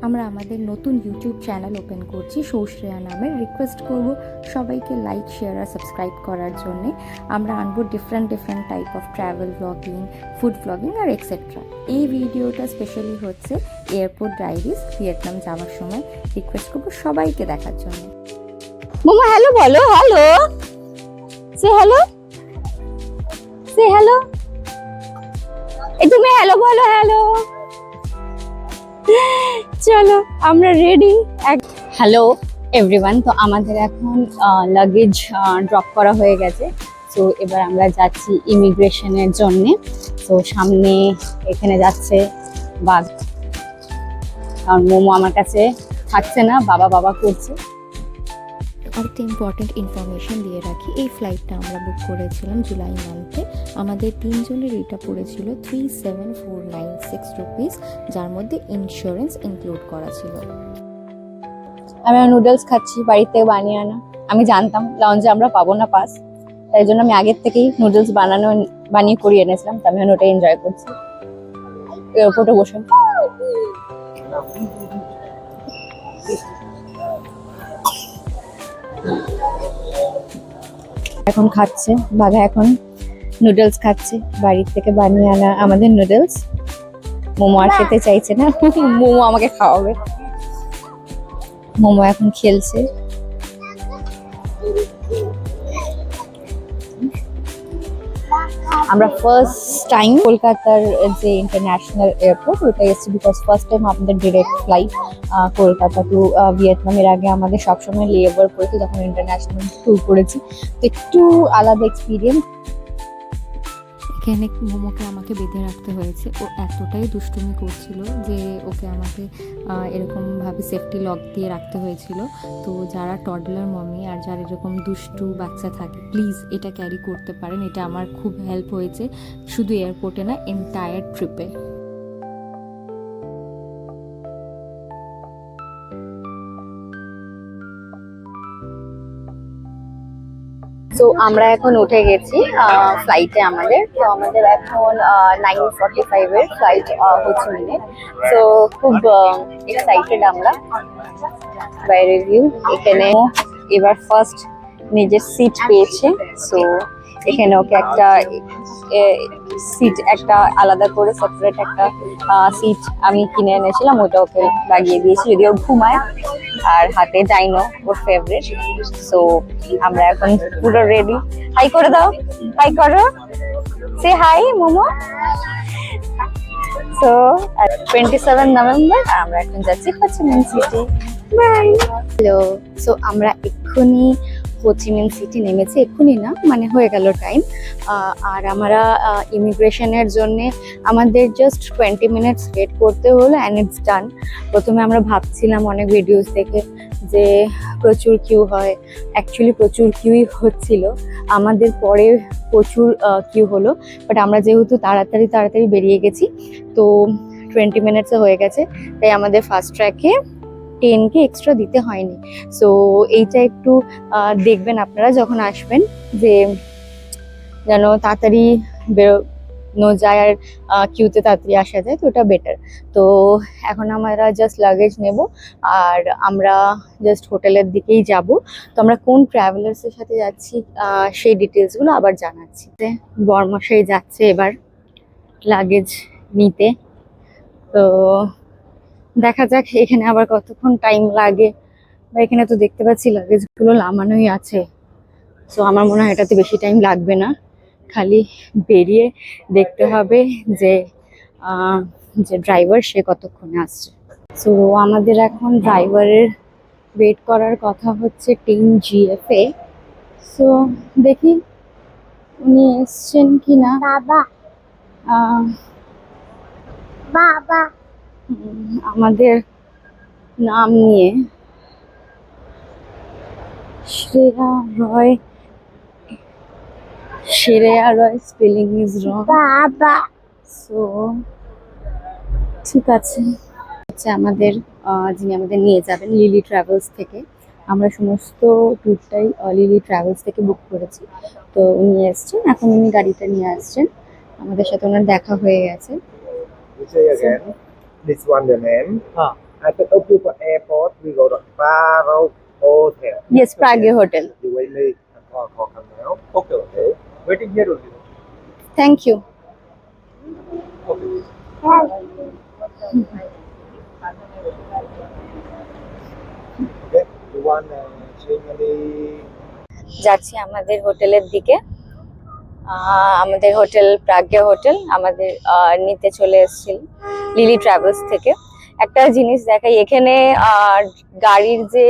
আমরা আমাদের নতুন ইউটিউব চ্যানেল ওপেন করছি সৌশ্রেয়া নামে। রিকোয়েস্ট করব সবাইকে লাইক, শেয়ার আর সাবস্ক্রাইব করার জন্যে। আমরা আনবো different type of travel blogging, food blogging আর এক্সেট্রা। এই ভিডিওটা স্পেশালি হচ্ছে এয়ারপোর্ট ডায়েরিজ, ভিয়েতনাম যাওয়ার সময়। রিকোয়েস্ট করবো সবাইকে দেখার জন্য। মোমো হ্যালো বলো, হ্যালো সে হ্যালো, সে হ্যালো, এই তুমি হ্যালো বলো, হ্যালো। চলো আমরা রেডি। হ্যালো এভরিওয়ান, তো আমাদের এখন লাগেজ ড্রপ করা হয়ে গেছে। তো এবার আমরা যাচ্ছি ইমিগ্রেশনের জন্যে। তো সামনে এখানে যাচ্ছে বাঘ, কারণ মোমো আমার কাছে থাকছে না, বাবা বাবা করছে। আরেকটা ইম্পর্টেন্ট ইনফরমেশন দিয়ে রাখি, এই ফ্লাইটটা আমরা বুক করেছিলাম জুলাই মান্থে। আমাদের 3 জনের এটা পড়েছিল 37,496 রুপিস, যার মধ্যে ইন্স্যুরেন্স ইনক্লুড করা ছিল। আমি নুডলস খাচ্ছি, বাড়িতে বানিয়ে আনা। আমি জানতাম লঞ্চে আমরা পাবো না পাস, তাই জন্য আমি আগের থেকেই নুডলস বানিয়ে করিয়ে এনেছিলাম। তো আমি ওটা এনজয় করছি এয়ারপোর্টে বসে। এখন খাচ্ছে বাঘা, এখন নুডলস খাচ্ছে, বাড়ির থেকে বানিয়ে আনা আমাদের নুডলস। মোমো আর খেতে চাইছে না, মোমো আমাকে খাওয়াবে। মোমো এখন খেলছে। আমরা ফার্স্ট টাইম কলকাতার যে ইন্টারন্যাশনাল এয়ারপোর্ট ওটা এসেছি, বিকজ ফার্স্ট টাইম আমাদের direct flight Kolkata to Vietnam. এর আগে আমাদের সবসময় লে ওভার করেছি যখন ইন্টারন্যাশনাল ট্যুর করেছি, তো একটু আলাদা এক্সপিরিয়েন্স। এখানে মোমোকে আমাকে বেঁধে রাখতে হয়েছে, ও এতটাই দুষ্টুমি করছিল যে ওকে আমাকে এরকমভাবে সেফটি লক দিয়ে রাখতে হয়েছিল। তো যারা টডলার মমি আর যারা এরকম দুষ্টু বাচ্চা থাকে, প্লিজ এটা ক্যারি করতে পারেন। এটা আমার খুব হেল্প হয়েছে, শুধু এয়ারপোর্টে না, এন্টায়ার ট্রিপে। তো আমরা এখন উঠে গেছি ফ্লাইটে আমাদের। তো আমাদের এখন 9:45 এর ফ্লাইট হচ্ছে মিনিট। তো খুব এক্সাইটেড আমরা। বাইরের ভিউ এখানে এবার ফার্স্ট নিজের সিট পেয়েছে। সো এখানে ওকে একটা সিট, একটা আলাদা করে সেপারেট একটা সিট আমি কিনে এনেছিলাম, ওটা ওকে লাগিয়ে দিয়েছি, যদিও ঘুমায়। আর হাতে ডাইনো ওর ফেভারিট। সো আমরা এখন পুরো রেডি। হাই করে দাও, হাই করো, say hi Momo. So 27 November আমরা এখন যাচ্ছি Ho Chi Minh city. Bye. Hello, so আমরা এক্ষুনি হোচিমিন সিটি নেমেছি, এক্ষুনি না মানে হয়ে গেল টাইম। আর আমরা ইমিগ্রেশনের জন্য আমাদের জাস্ট 20 মিনিটস ওয়েট করতে হলো, অ্যান্ড ইটস ডান। প্রথমে আমরা ভাবছিলাম অনেক ভিডিওস দেখে যে প্রচুর কিউ হয়, অ্যাকচুয়ালি প্রচুর কিউই হচ্ছিল। আমাদের পরে প্রচুর কিউ হলো, বাট আমরা যেহেতু তাড়াতাড়ি বেরিয়ে গেছি, তো 20 মিনিটসে হয়ে গেছে, তাই আমাদের ফার্স্ট ট্র্যাকে 10K এক্সট্রা দিতে হয়নি। সো এইটা একটু দেখবেন আপনারা যখন আসবেন, যে যেন তাড়াতাড়ি বেরোনো যায় আর কিউতে তাড়াতাড়ি আসা যায়, তো ওটা বেটার। তো এখন আমরা জাস্ট লাগেজ নেব আর আমরা জাস্ট হোটেলের দিকেই যাব। তো আমরা কোন ট্রাভেলার্সের সাথে যাচ্ছি সেই ডিটেলসগুলো আবার জানাচ্ছি। বরমশাই যাচ্ছে এবার লাগেজ নিতে, তো দেখা যাক এখানে আবার কতক্ষণ টাইম লাগে। বা এখানে তো দেখতে পাচ্ছি লাগেজগুলো নামানোই আছে, সো আমার মনে হয় এটাতে বেশি টাইম লাগবে না, খালি বেরিয়ে দেখতে হবে যে যে ড্রাইভার সে কতক্ষণে আসছে। সো আমাদের এখন ড্রাইভারের ওয়েট করার কথা হচ্ছে 10GF এ। সো দেখি উনি এসছেন কিনা। বাবা বাবা আমাদের নাম নিয়ে শ্রেয়া রয় স্পেলিং ইজ রং। বাবা সো ঠিক আছে, আমাদের যিনি আমাদের নিয়ে যাবেন লিলি ট্রাভেলস থেকে। আমরা সমস্ত ট্যুরটাই লিলি ট্রাভেলস থেকে বুক করেছি। তো উনি এসছেন, এখন উনি গাড়িটা নিয়ে আসছেন, আমাদের সাথে ওনার দেখা হয়ে গেছে। This one the name. I can help you for airport. We go to Faro Hotel. Yes, Prague Hotel. You wait me. Call come now. Okay, okay. Waiting here only. Thank you. Okay. Okay. You want change any? যাচ্ছি আমাদের হোটেলের দিকে। আমাদের hotel প্রাগ্যা hotel আমাদের নিতে চলে এসেছিল lily travels থেকে। একটা জিনিস দেখাই, এখানে গাড়ির যে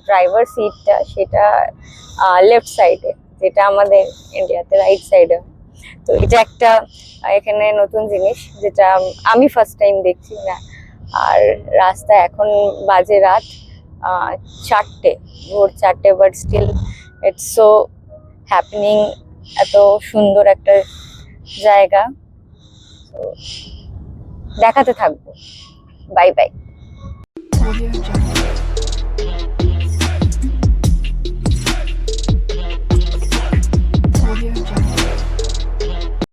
ড্রাইভার সিটটা সেটা লেফট সাইডে, যেটা আমাদের ইন্ডিয়াতে রাইট সাইডে। তো এটা একটা এখানে নতুন জিনিস, যেটা আমি ফার্স্ট টাইম দেখছি না। আর রাস্তা এখন বাজে রাত 4টে, ভোর 4টে, but still it's so happening. এত সুন্দর একটা জায়গা, তো দেখাতে থাকবো। Bye by.